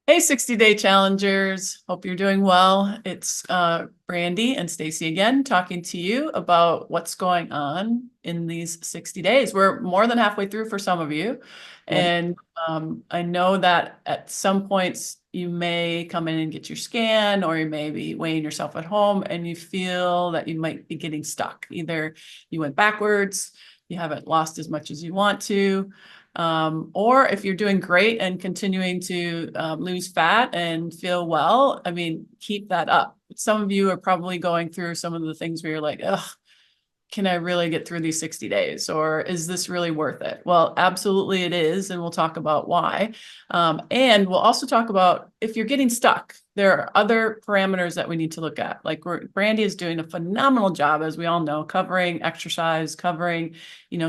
Hey, 60-day challengers. Hope you're doing well. It's Brandy and Stacey again talking to you about what's going on in these 60 days. We're more than halfway through for some of you. Yep. And I know that at some points you may come in and get your scan, or you may be weighing yourself at home and you feel that you might be getting stuck. Either you went backwards, you haven't lost as much as you want to, or if you're doing great and continuing to lose fat and feel well, I mean, keep that up. Some of you are probably going through some of the things where you're like, ugh, can I really get through these 60 days? Or is this really worth it? Well, absolutely it is. And we'll talk about why. And we'll also talk about if you're getting stuck, there are other parameters that we need to look at. Like Brandy is doing a phenomenal job, as we all know, covering exercise, covering,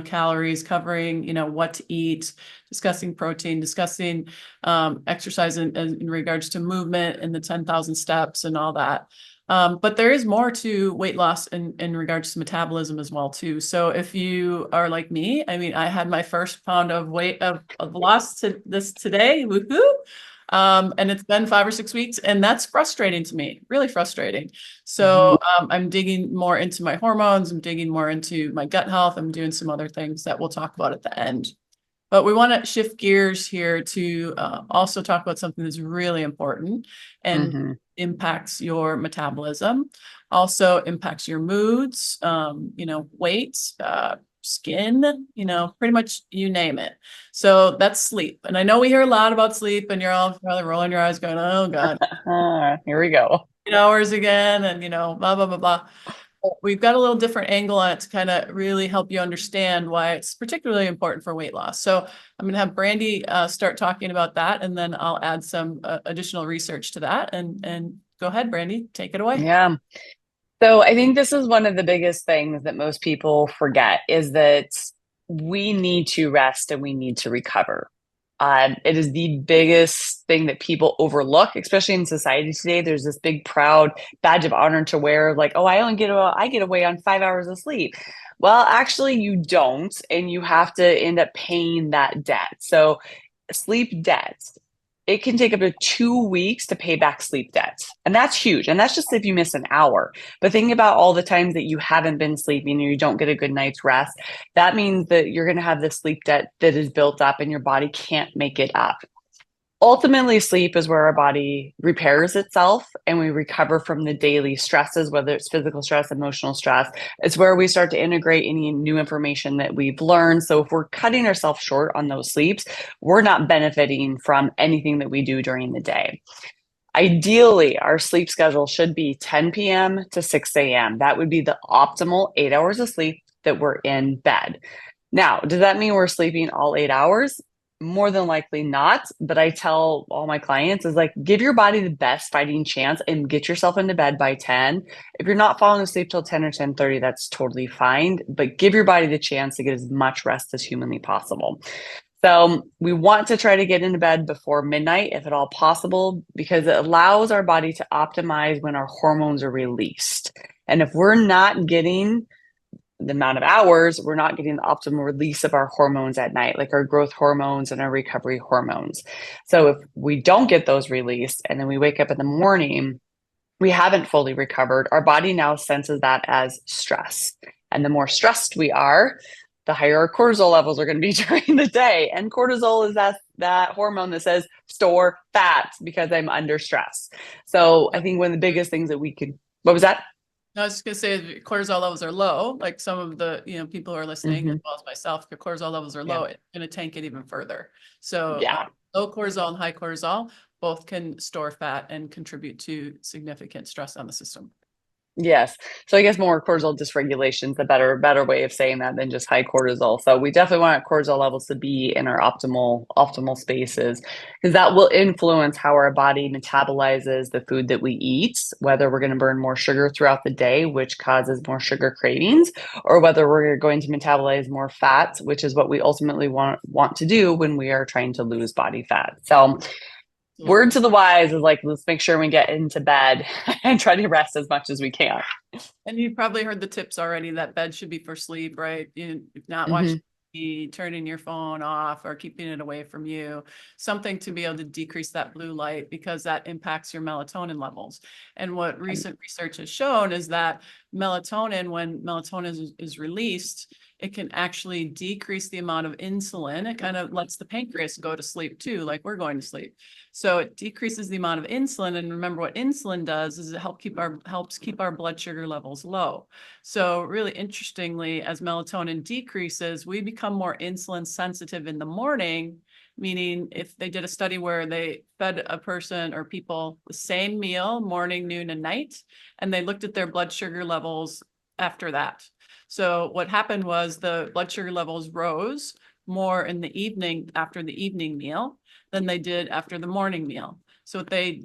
calories, covering, what to eat, discussing protein, discussing exercise in regards to movement and the 10,000 steps and all that. But there is more to weight loss in regards to metabolism as well too. So if you are like me, I mean, I had my first pound of weight of loss to this today, woohoo! And it's been 5 or 6 weeks, and that's frustrating to me, really frustrating. Mhm. So I'm digging more into my hormones. I'm digging more into my gut health. I'm doing some other things that we'll talk about at the end. But we want to shift gears here to also talk about something that's really important and Mhm. impacts your metabolism, also impacts your moods, weight, skin, pretty much you name it. So that's sleep. And I know we hear a lot about sleep, and you're all probably rolling your eyes going, oh God, Here we go. 8 hours again, and blah, blah, blah, blah. We've got a little different angle on it to kind of really help you understand why it's particularly important for weight loss. So I'm going to have Brandy start talking about that, and then I'll add some additional research to that. And go ahead, Brandy, take it away. Yeah. So I think this is one of the biggest things that most people forget is that we need to rest and we need to recover. It is the biggest thing that people overlook, especially in society today. There's this big, proud badge of honor to wear, like, oh, I get away on 5 hours of sleep. Well, actually, you don't, and you have to end up paying that debt. So sleep debt, it can take up to 2 weeks to pay back sleep debt. And that's huge. And that's just if you miss an hour. But think about all the times that you haven't been sleeping and you don't get a good night's rest. That means that you're going to have this sleep debt that is built up and your body can't make it up. Ultimately, sleep is where our body repairs itself and we recover from the daily stresses, whether it's physical stress, emotional stress. It's where we start to integrate any new information that we've learned. So if we're cutting ourselves short on those sleeps, we're not benefiting from anything that we do during the day. Ideally, our sleep schedule should be 10 p.m. to 6 a.m. That would be the optimal 8 hours of sleep that we're in bed. Now, does that mean we're sleeping all 8 hours? More than likely not. But I tell all my clients is like, give your body the best fighting chance and get yourself into bed by 10. If you're not falling asleep till 10 or 10:30, that's totally fine. But give your body the chance to get as much rest as humanly possible. So we want to try to get into bed before midnight, if at all possible, because it allows our body to optimize when our hormones are released. And if we're not getting the amount of hours, we're not getting the optimal release of our hormones at night, like our growth hormones and our recovery hormones. So if we don't get those released and then we wake up in the morning, we haven't fully recovered, our body now senses that as stress. And the more stressed we are, the higher our cortisol levels are going to be during the day. And cortisol is that hormone that says store fat because I'm under stress. So I think one of the biggest things that we could, what was that? I was just going to say cortisol levels are low, like some of the people who are listening, as Mm-hmm. well as myself, the cortisol levels are Yeah. low, it's going to tank it even further. So Yeah. low cortisol and high cortisol both can store fat and contribute to significant stress on the system. Yes. So I guess more cortisol dysregulation is a better way of saying that than just high cortisol. So we definitely want our cortisol levels to be in our optimal spaces because that will influence how our body metabolizes the food that we eat, whether we're going to burn more sugar throughout the day, which causes more sugar cravings, or whether we're going to metabolize more fat, which is what we ultimately want to do when we are trying to lose body fat. So word Absolutely. to the wise is like, let's make sure we get into bed and try to rest as much as we can. And you probably heard the tips already that bed should be for sleep, right? You not watch Hmm. TV, turning your phone off or keeping it away from you, something to be able to decrease that blue light because that impacts your melatonin levels. And what recent research has shown is that melatonin, when melatonin is released, it can actually decrease the amount of insulin. It kind of lets the pancreas go to sleep too, like we're going to sleep. So it decreases the amount of insulin. And remember what insulin does is it helps keep our blood sugar levels low. So really interestingly, as melatonin decreases, we become more insulin sensitive in the morning, meaning if they did a study where they fed a person or people the same meal, morning, noon, and night, and they looked at their blood sugar levels after that. So what happened was the blood sugar levels rose more in the evening after the evening meal than they did after the morning meal. So what they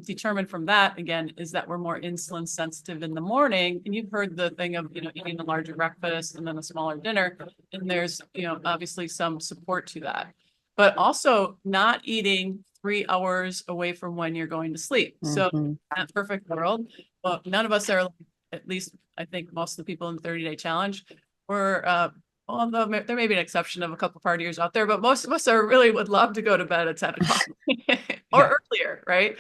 determined from that, again, is that we're more insulin sensitive in the morning. And you've heard the thing of, eating a larger breakfast and then a smaller dinner. And there's, obviously some support to that. But also not eating 3 hours away from when you're going to sleep. So in that perfect world, well, none of us are, at least I think most of the people in the 30-day challenge were, although there may be an exception of a couple partiers out there, but most of us would love to go to bed at 10 o'clock or earlier, right?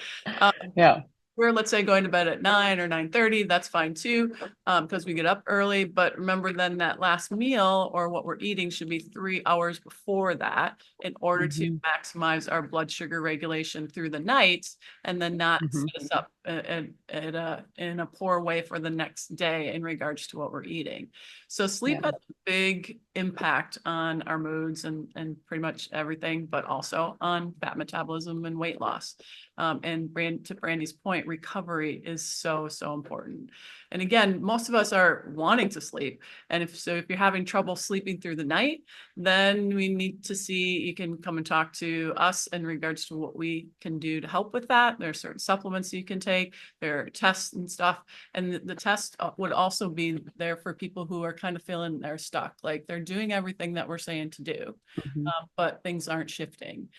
Yeah. We're, let's say, going to bed at 9 or 9:30, that's fine too, because we get up early. But remember, then that last meal or what we're eating should be 3 hours before that in order to maximize our blood sugar regulation through the night and then not set us up in a poor way for the next day in regards to what we're eating. So sleep has a big impact on our moods and pretty much everything, but also on fat metabolism and weight loss. And to Brandy's point, recovery is so important. And again, most of us are wanting to sleep. And if you're having trouble sleeping through the night, then we need to see, you can come and talk to us in regards to what we can do to help with that. There are certain supplements you can take, there are tests and stuff. And the test would also be there for people who are kind of feeling they're stuck, like they're doing everything that we're saying to do, but things aren't shifting.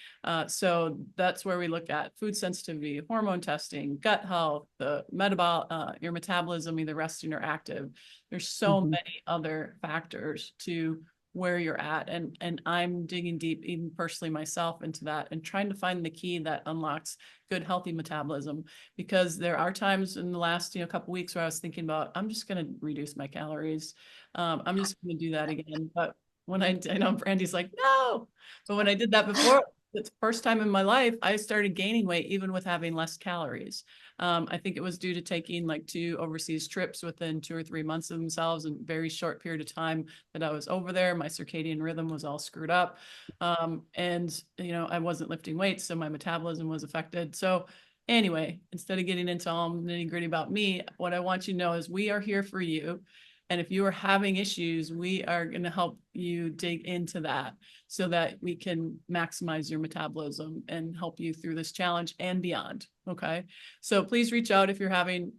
So that's where we look at food sensitivity, hormone testing, gut health, your metabolism, either resting or active. There's so many other factors to where you're at. And I'm digging deep, even personally myself, into that and trying to find the key that unlocks good, healthy metabolism. Because there are times in the last, couple weeks where I was thinking about, I'm just going to reduce my calories. I'm just going to do that again. But when I know Brandy's like, no, but when I did that before, the first time in my life, I started gaining weight even with having less calories. I think it was due to taking like 2 overseas trips within 2 or 3 months of themselves in a very short period of time that I was over there. My circadian rhythm was all screwed up. And I wasn't lifting weights, so my metabolism was affected. So anyway, instead of getting into all nitty gritty about me, what I want you to know is we are here for you. And if you are having issues, we are going to help you dig into that so that we can maximize your metabolism and help you through this challenge and beyond. Okay. So please reach out if you're having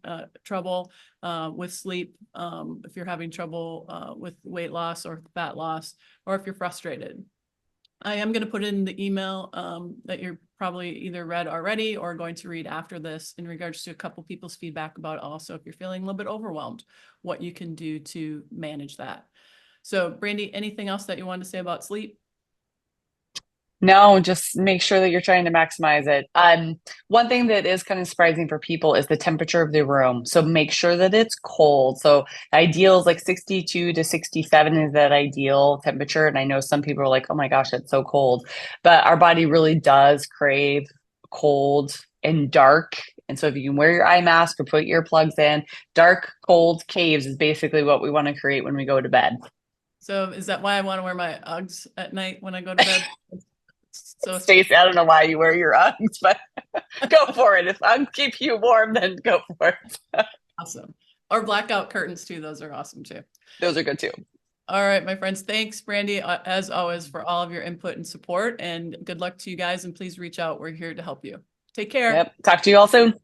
trouble with sleep, if you're having trouble with weight loss or fat loss, or if you're frustrated. I am going to put in the email that you're probably either read already or going to read after this in regards to a couple people's feedback about also if you're feeling a little bit overwhelmed, what you can do to manage that. So Brandy, anything else that you want to say about sleep? No, just make sure that you're trying to maximize it. One thing that is kind of surprising for people is the temperature of the room. So make sure that it's cold. So ideal is like 62 to 67 is that ideal temperature. And I know some people are like, oh my gosh, it's so cold. But our body really does crave cold and dark. And so if you can wear your eye mask or put earplugs in, dark, cold caves is basically what we want to create when we go to bed. So is that why I want to wear my Uggs at night when I go to bed? So Stacey, I don't know why you wear your Uggs, but go for it. If Uggs keep you warm, then go for it. Awesome. Or blackout curtains too. Those are awesome too. Those are good too. All right, my friends. Thanks, Brandy, as always, for all of your input and support. And good luck to you guys. And please reach out. We're here to help you. Take care. Yep. Talk to you all soon.